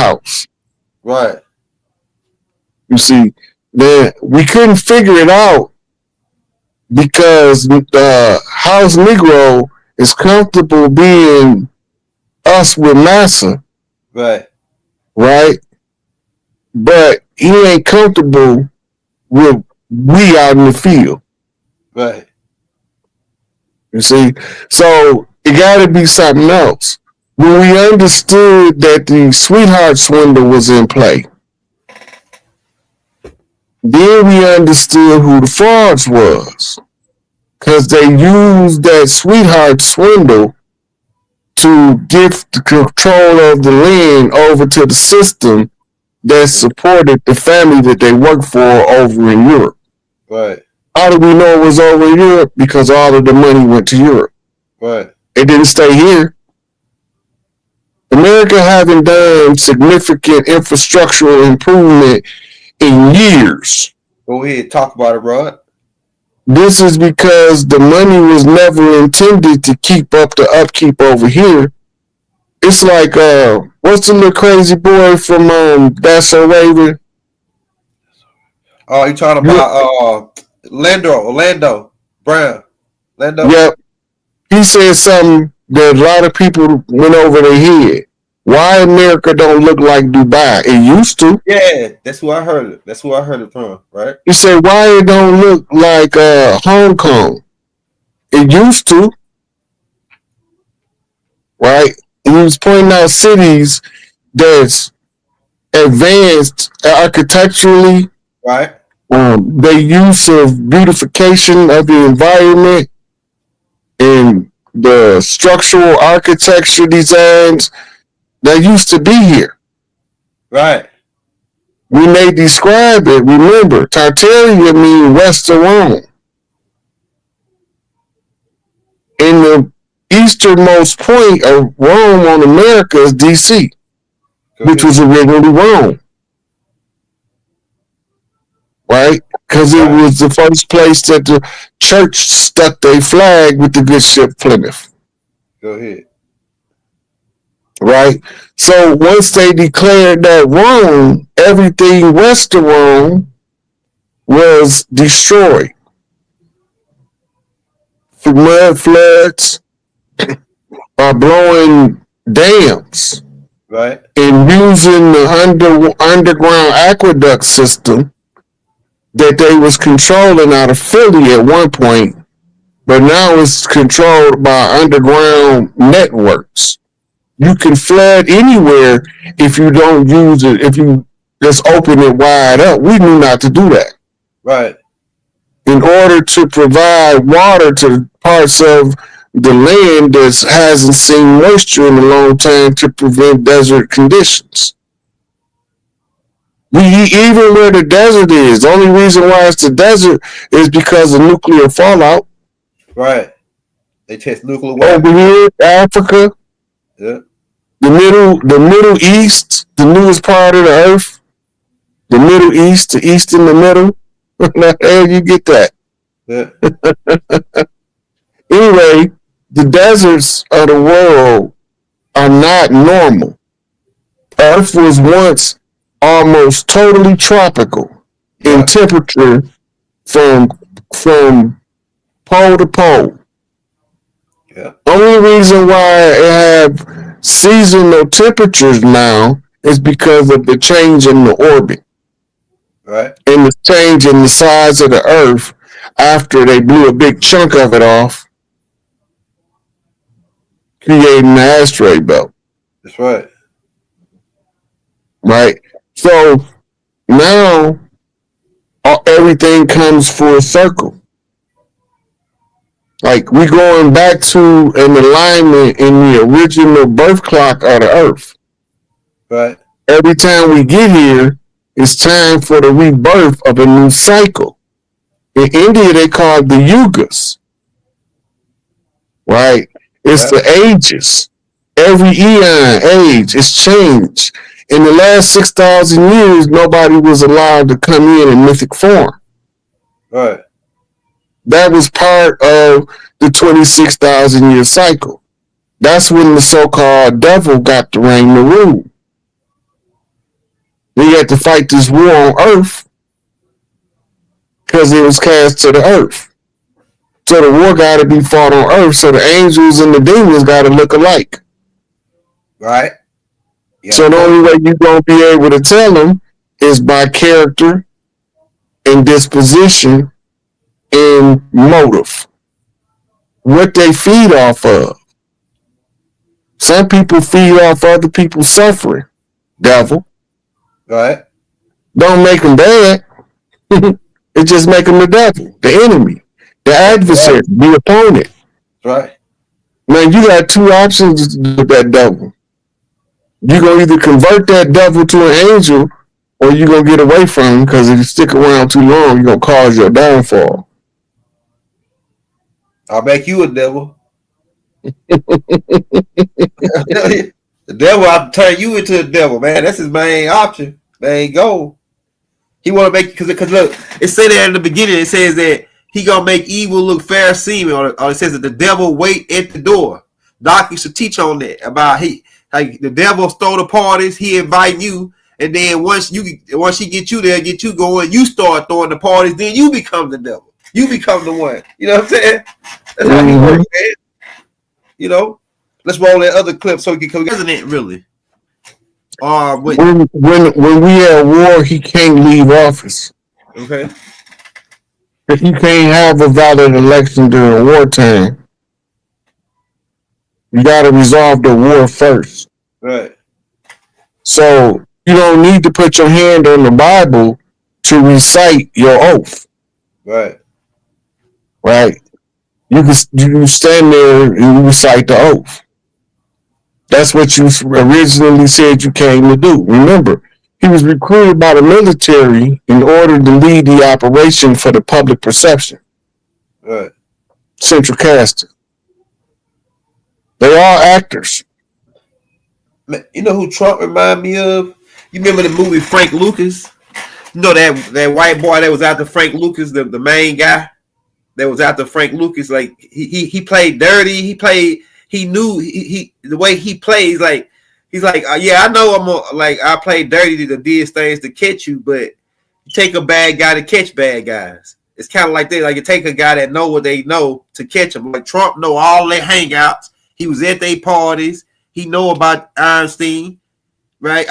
house. Right. You see, then we couldn't figure it out because the house Negro is comfortable being us with massa, Right. right? But he ain't comfortable with we out in the field. Right. You see, so it got to be something else. When we understood that the sweetheart swindle was in play, then we understood who the frauds was, because they used that sweetheart swindle to give the control of the land over to the system that supported the family that they worked for over in Europe. Right. How do we know it was over in Europe? Because all of the money went to Europe. Right. It didn't stay here. America haven't done significant infrastructural improvement in years. Go ahead, talk about it, Rod. This is because the money was never intended to keep up the upkeep over here. It's like, what's the little crazy boy from That's So Raven? Oh, you talking about Orlando Brown. Yep. He said something that a lot of people went over their head. Why America don't look like Dubai? It used to. Yeah, that's who I heard it. That's who I heard it from, right? He said, why it don't look like Hong Kong? It used to. Right? He was pointing out cities that's advanced architecturally. Right. The use of beautification of the environment and the structural architecture designs that used to be here. Right. When they describe it, remember, Tartaria means west of Rome. In the easternmost point of Rome on America is D.C., which was originally Rome. Right? Because it was the first place that the church stuck their flag with the good ship Plymouth. Go ahead. Right? So once they declared that Rome, everything west of Rome was destroyed. Mud floods, by blowing dams, right, and using the underground aqueduct system that they was controlling out of Philly at one point, but now it's controlled by underground networks. You can flood anywhere if you don't use it, if you just open it wide up. We knew not to do that. Right. In order to provide water to parts of the land that hasn't seen moisture in a long time to prevent desert conditions. Even where the desert is, the only reason why it's the desert is because of nuclear fallout. Right. They test nuclear weapons. Over here, Africa, yeah. the Middle East, the newest part of the earth, the Middle East, the East in the middle. How the hell you get that? Yeah. Anyway, the deserts of the world are not normal. Earth was once almost totally tropical in temperature from pole to pole. Yeah. Only reason why it have seasonal temperatures now is because of the change in the orbit. Right. And the change in the size of the Earth after they blew a big chunk of it off, creating the asteroid belt. That's right. Right. So now everything comes full circle. Like we going back to an alignment in the original birth clock of the Earth. Right. Every time we get here, it's time for the rebirth of a new cycle. In India, they call it the yugas. Right? It's the ages. Every eon, age, is changed. In the last 6,000 years, nobody was allowed to come in mythic form. Right. That was part of the 26,000 year cycle. That's when the so-called devil got the reign to rule. had to fight this war on Earth because it was cast to the Earth. So the war got to be fought on Earth. So the angels and the demons got to look alike. Right. Yep. So the only way you're going to be able to tell them is by character and disposition and motive. What they feed off of. Some people feed off other people's suffering. Devil. Right. Don't make them bad. It just make them the devil, the enemy, the adversary, the opponent. Right. Now you got two options with that devil. You're going to either convert that devil to an angel or you're going to get away from him because if you stick around too long, you're going to cause your downfall. I'll make you a devil. The devil, I'll turn you into a devil, man. That's his main option, main goal. He want to make, because look, it say that in the beginning, it says that he going to make evil look fair seeming, or it says that the devil wait at the door. Doc used to teach on that, about how the devil stole the parties, he invite you, and then once he get you there, get you going, you start throwing the parties, then you become the devil. You become the one. You know what I'm saying? That's how he works, man. You know? Let's roll that other clip so we can come. Isn't it really? When we at war, he can't leave office. Okay. If you can't have a valid election during wartime, you got to resolve the war first. Right. So you don't need to put your hand on the Bible to recite your oath. Right. Right. You stand there and you recite the oath. That's what you originally said you came to do. Remember, he was recruited by the military in order to lead the operation for the public perception. Right. Central casting. They are actors. You know who Trump remind me of? You remember the movie Frank Lucas? You know that white boy that was after Frank Lucas, the main guy that was after Frank Lucas. Like he played dirty. He knew the way he plays. Like he's like, yeah, I know I played dirty to did things to catch you, but you take a bad guy to catch bad guys. It's kind of like that. Like you take a guy that know what they know to catch them. Like Trump know all their hangouts. He was at their parties. He know about Einstein, right?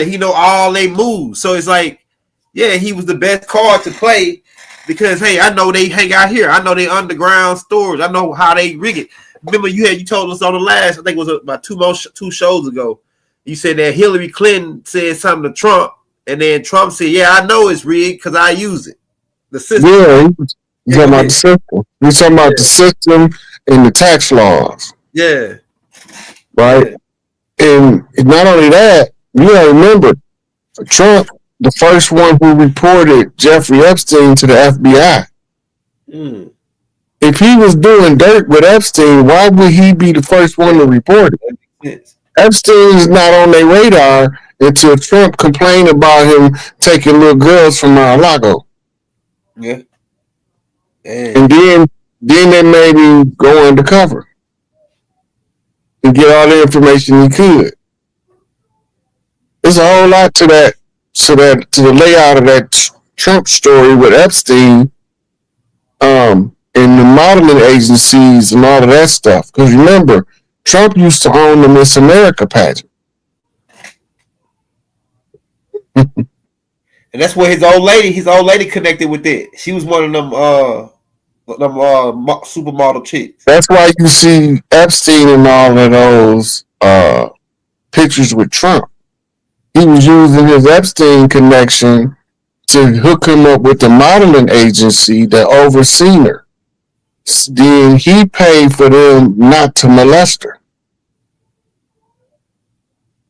He know all they moves. So it's like, yeah, he was the best card to play because hey, I know they hang out here. I know they underground stores. I know how they rig it. Remember, you told us on the last, I think it was about two shows ago. You said that Hillary Clinton said something to Trump, and then Trump said, "Yeah, I know it's rigged because I use it." The system. Yeah, he's talking about the system. He's talking about the system and the tax laws. Yeah. Right. Yeah. And not only that, you gotta remember, Trump, the first one who reported Jeffrey Epstein to the FBI. Mm. If he was doing dirt with Epstein, why would he be the first one to report it? Yes. Epstein is not on their radar until Trump complained about him taking little girls from Mar-a-Lago. Yeah. And then they made him go undercover and get all the information he could. There's a whole lot to that, to the layout of that Trump story with Epstein, and the modeling agencies and all of that stuff. Because remember, Trump used to own the Miss America pageant. And that's where his old lady connected with it. She was one of them supermodel chicks. That's why you see Epstein and all of those pictures with Trump. He was using his Epstein connection to hook him up with the modeling agency that overseen her. Then he paid for them not to molest her.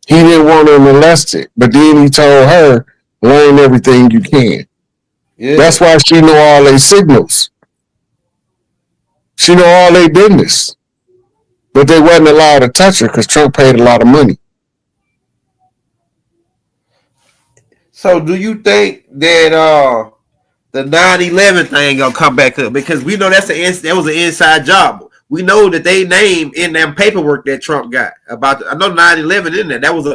He didn't want her molested, but then he told her, learn everything you can. Yeah. That's why she know all their signals. She know all their business. But they wasn't allowed to touch her because Trump paid a lot of money. So do you think that the 9/11 thing gonna come back up? Because we know that was an inside job. We know that they named in that paperwork that Trump got about. I know 9/11 in there. That was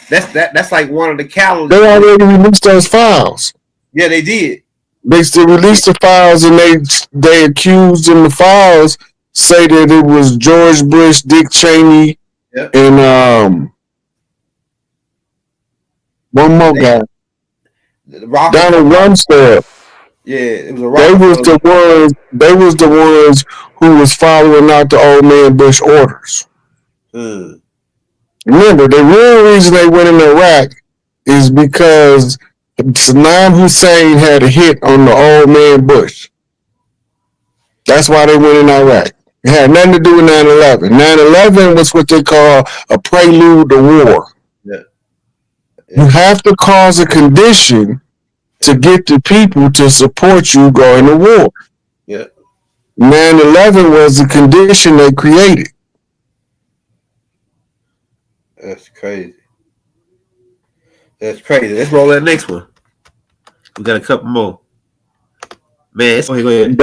That's like one of the calendars. They already released those files. Yeah, they did. They still released the files, and they accused in the files say that it was George Bush, Dick Cheney, and one more guy, Donald Rumsfeld. Yeah, it was a They was the ones who was following out the old man Bush orders. Remember, the real reason they went in Iraq is because Saddam Hussein had a hit on the old man Bush. That's why they went in Iraq. It had nothing to do with 9/11. 9/11 was what they call a prelude to war. Yeah. You have to cause a condition to get the people to support you going to war. Yeah. 9/11 was the condition they created. That's crazy. That's crazy. Let's roll that next one. We got a couple more. Man, go ahead.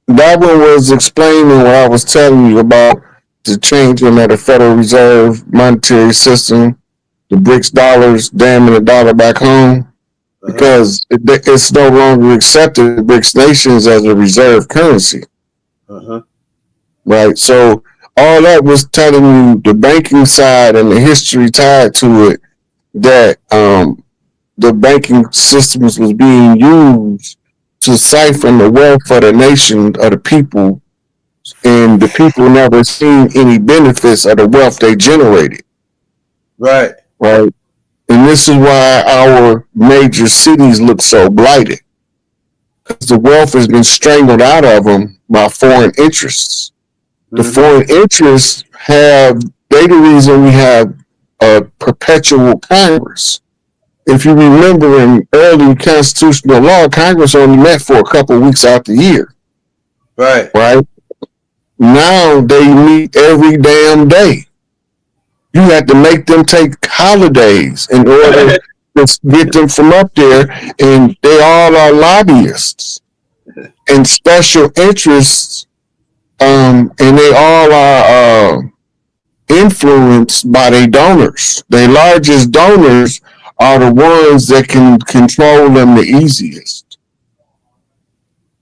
That one was explaining what I was telling you about the changing of the Federal Reserve monetary system, the BRICS dollars, damning the dollar back home, because it's no longer accepted in BRICS nations as a reserve currency. Right? So all that was telling you the banking side and the history tied to it, that the banking systems was being used to siphon the wealth of the nation, of the people, and the people never seen any benefits of the wealth they generated. Right. And this is why our major cities look so blighted, because the wealth has been strangled out of them by foreign interests. The foreign interests they the reason we have a perpetual Congress. If you remember, in early constitutional law, Congress only met for a couple of weeks out the year. Right. Now they meet every damn day. You have to make them take holidays in order to get them from up there, and they all are lobbyists and special interests, and they all are influenced by their donors. Their largest donors are the ones that can control them the easiest,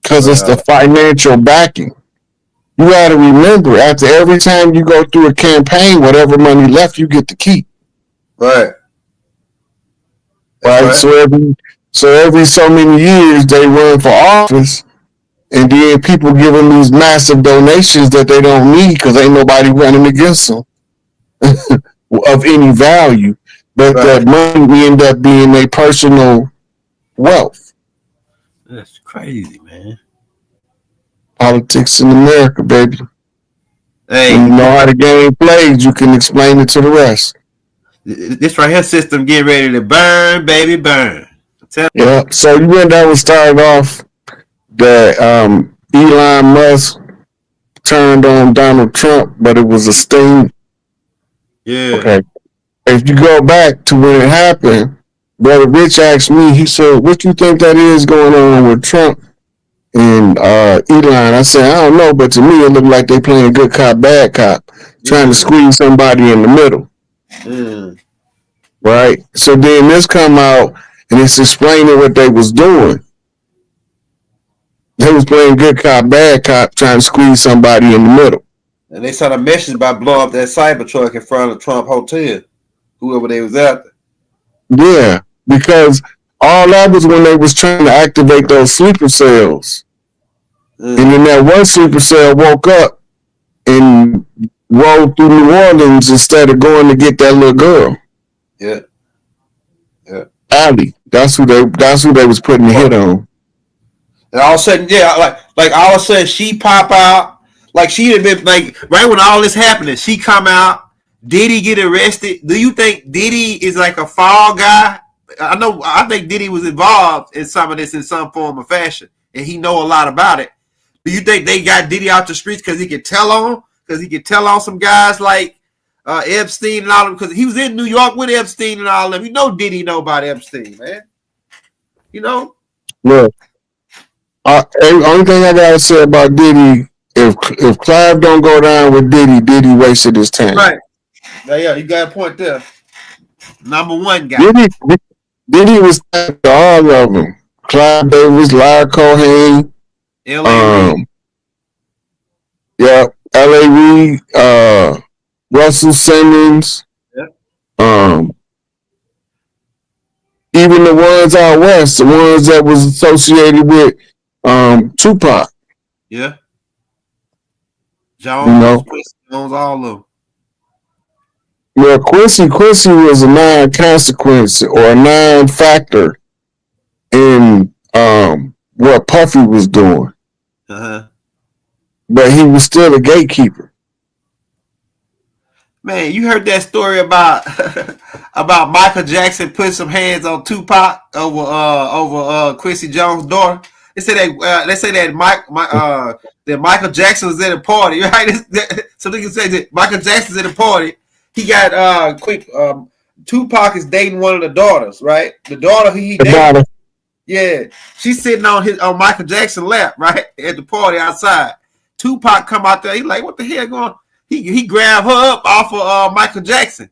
because it's the financial backing. You got to remember, after every time you go through a campaign, whatever money left, you get to keep. Right. So every so many years they run for office, and then people give them these massive donations that they don't need because ain't nobody running against them of any value. But that money we end up being their personal wealth. That's crazy, man. Politics in America, baby. Hey, when you know how the game plays, you can explain it to the rest. This right here system getting ready to burn, baby, burn. Yeah. So you went down and started off that Elon Musk turned on Donald Trump, but it was a sting. Yeah. Okay. If you go back to when it happened, Brother Rich asked me, he said, what you think that is going on with Trump and Elon? I said, I don't know, but to me it looked like they playing good cop, bad cop, trying to squeeze somebody in the middle. Right? So then this come out and it's explaining what they was doing. They was playing good cop, bad cop, trying to squeeze somebody in the middle. And they sent a message by blowing up that Cybertruck in front of the Trump Hotel, whoever they was after. Yeah, because all that was when they was trying to activate those sleeper cells. And then that one sleeper cell woke up and rolled through New Orleans instead of going to get that little girl. Yeah. Yeah. Allie. That's who they was putting the hit on. And all of a sudden, yeah, like all of a sudden she pop out. Like she had been like right when all this happening, she come out. Diddy get arrested. Do you think Diddy is like a fall guy? I think Diddy was involved in some of this in some form or fashion, and he know a lot about it. Do you think they got Diddy out the streets because he could tell on? Because he could tell on some guys like Epstein and all of them? Because he was in New York with Epstein and all of them. You know Diddy know about Epstein, man. You know? Look, only thing I gotta say about Diddy, if Clive don't go down with Diddy, Diddy wasted his time. Right. Yeah, you got a point there. Number one guy. Diddy was to all of them. Clive Davis, Larry Cohen, L.A. Reid. Yeah, L.A. Reid, Russell Simmons, even the ones out west, the ones that was associated with Tupac. Yeah. Jones, Quincy Jones, all of them. Well, Quincy was a non-consequence or a non-factor in what Puffy was doing. But he was still a gatekeeper. Man, you heard that story about about Michael Jackson putting some hands on Tupac over Quincy Jones' daughter? They say that that Michael Jackson was at a party, right? So they can say that Michael Jackson's at a party. He got Tupac is dating one of the daughters, right? The daughter he dated. Yeah, she's sitting on Michael Jackson's lap, right, at the party outside. Tupac come out there. He like, what the hell going on? He grabbed her up off of Michael Jackson,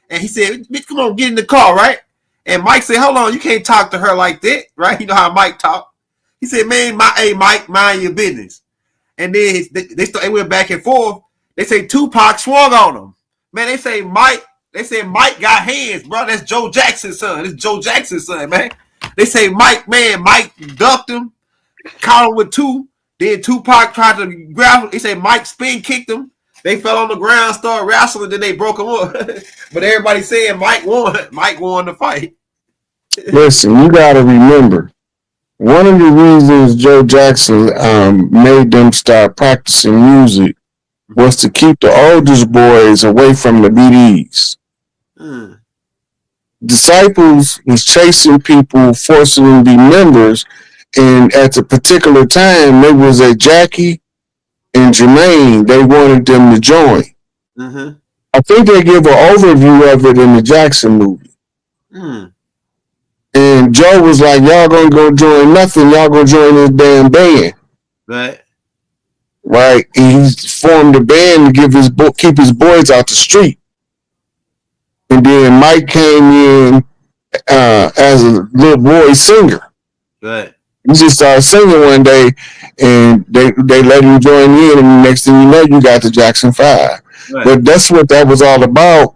and he said, "Bitch, come on, get in the car, right?" And Mike said, "Hold on, you can't talk to her like that, right? You know how Mike talk." He said, "Man, Mike, mind your business." And then they went back and forth. They say Tupac swung on him. Man, they say Mike got hands, bro. That's Joe Jackson's son. It's Joe Jackson's son, man. They say Mike ducked him, caught him with two. Then Tupac tried to grab him. They say Mike spin kicked him. They fell on the ground, started wrestling, then they broke him up. But everybody's saying Mike won. Mike won the fight. Listen, you got to remember, one of the reasons Joe Jackson made them start practicing music was to keep the oldest boys away from the BDs. Disciples was chasing people, forcing them to be members, and at the particular time, there was a Jackie and Jermaine, they wanted them to join. I think they give an overview of it in the Jackson movie. And Joe was like, y'all gonna go join nothing, y'all gonna join this damn band. Right? And he formed a band to keep his boys out the street. And then Mike came in as a little boy singer. He just started singing one day, and they let him join in, and the next thing you know, you got the Jackson 5. But that's what that was all about.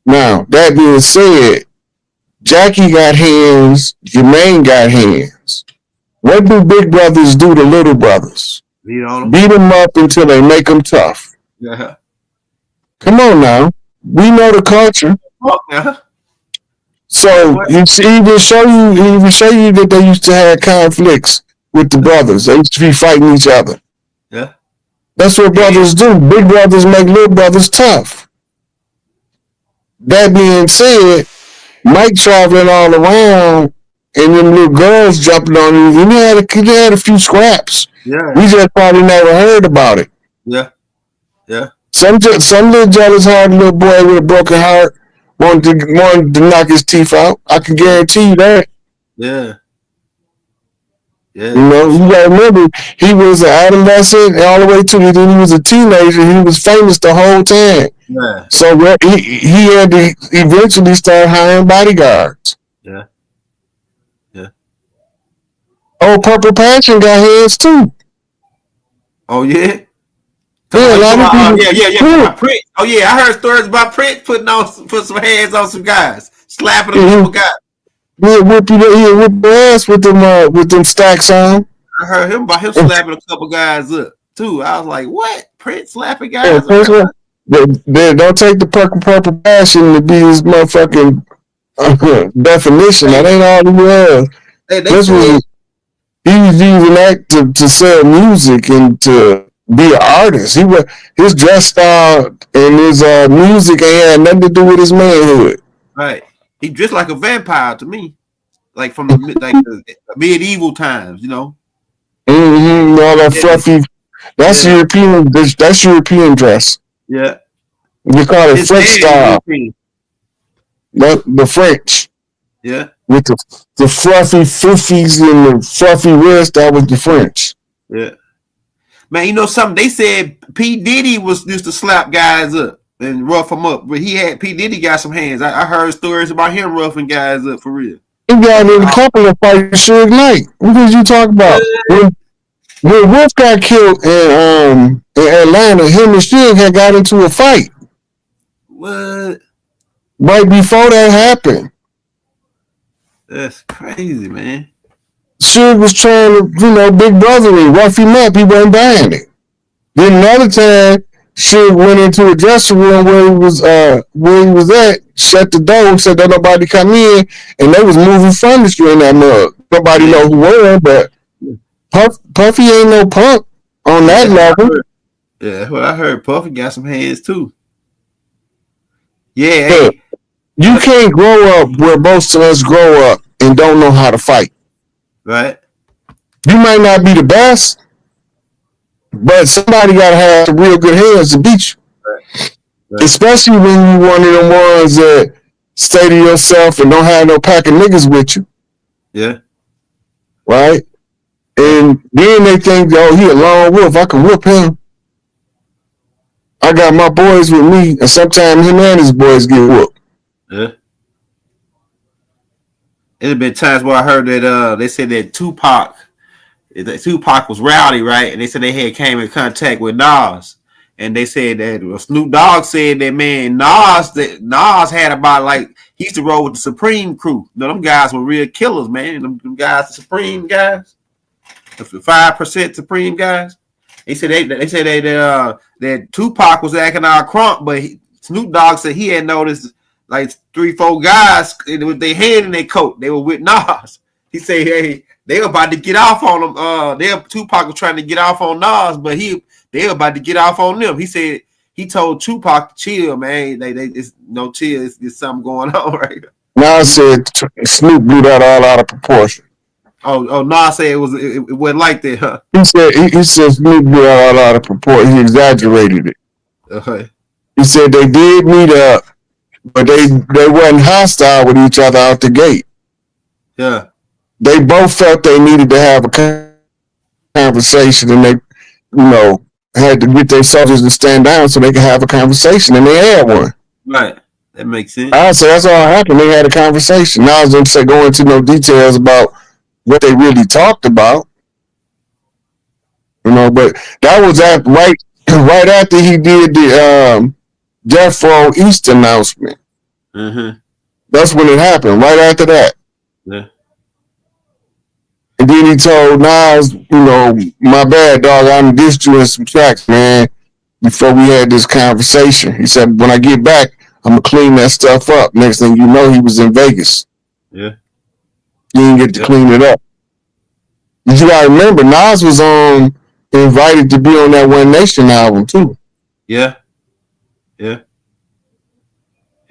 Now, that being said, Jackie got hands, Jermaine got hands. What do big brothers do to little brothers? Beat them up until they make them tough. Come on now. We know the culture. So he even show you that they used to have conflicts with the brothers. They used to be fighting each other. That's what brothers do. Big brothers make little brothers tough. That being said, Mike traveling all around and them little girls jumping on you. He had a few scraps. We just probably never heard about it. Some little jealous hearted little boy with a broken heart wanted to knock his teeth out. I can guarantee you that. You know, you gotta remember, he was an adolescent all the way to then he was a teenager. He was famous the whole time. So he had to eventually start hiring bodyguards. Oh, Purple Passion got hands too. Oh yeah. Yeah, a lot of people. Prince. Oh yeah, I heard stories about Prince put some hands on some guys, slapping a couple guys. He'll whip your ass with them stacks on. I heard about him slapping a couple guys up too. I was like, what? Prince slapping guys? They don't take the purple passion to be his motherfucking definition. That ain't all he was. He was using that to sell music and to be an artist. His dress style and his music ain't had nothing to do with his manhood. Right. He dressed like a vampire to me, like from the medieval times, you know. All that fluffy. That's European. That's European dress. Yeah. You call it French style. The French. Yeah. With the fluffy fiffies and the fluffy wrist, that was the French. Yeah. Man, you know something? They said P. Diddy used to slap guys up. and rough him up. But P. Diddy got some hands. I heard stories about him roughing guys up for real. He got in a couple of fights Suge Knight. What did you talk about? When Wolf got killed in Atlanta, him and Suge had got into a fight. What? Right before that happened. That's crazy, man. Suge was trying to, big brotherly, rough him up. He wasn't buying it. Then another time, Suge went into a dressing room where he was at, shut the door, said don't nobody come in, and they was moving furniture in that mug. Nobody know who were, but Puffy ain't no punk on that level. Yeah, well, I heard Puffy got some hands too. Yeah, hey. You can't grow up where most of us grow up and don't know how to fight. Right. You might not be the best, but somebody got to have some real good hands to beat you. Right. Especially when you one of them ones that stay to yourself and don't have no pack of niggas with you. Yeah. Right? And then they think, oh, he a lone wolf. I can whoop him. I got my boys with me, and sometimes him and his boys get whooped. Yeah. There's been times where I heard that they said that Tupac was rowdy, right? And they said they had came in contact with Nas. And they said that Snoop Dogg said that, man, Nas had about, like, he used to roll with the Supreme crew. You know, them guys were real killers, man. Them guys, the Supreme guys, the 5% Supreme guys. They said that Tupac was acting all crunk, but Snoop Dogg said he had noticed like 3-4 guys with their hand in their coat. They were with Nas. He said, hey, they were about to get off on them. Tupac was trying to get off on Nas, but they were about to get off on them. He said he told Tupac to chill, man. It's no chill. It's something going on right now. Nas said Snoop blew that all out of proportion. Oh, Nas said it wasn't like that, huh? He said Snoop blew that all out of proportion. He exaggerated it. Okay. He said they did meet up, but they wasn't hostile with each other out the gate. Yeah. They both felt they needed to have a conversation, and they, had to get their soldiers to stand down so they could have a conversation, and they had one. Right. That makes sense. I said that's all happened. They had a conversation. Now I was going to say go into no details about what they really talked about. But that was right after he did the Death Row East announcement. Mm-hmm. That's when it happened. Right after that. Yeah. And then he told Nas, my bad, dog. I'm dissed you in some tracks, man. Before we had this conversation, he said, when I get back, I'm gonna clean that stuff up. Next thing you know, he was in Vegas. Yeah. He didn't get to clean it up. You gotta remember, Nas was invited to be on that One Nation album too. Yeah. Yeah.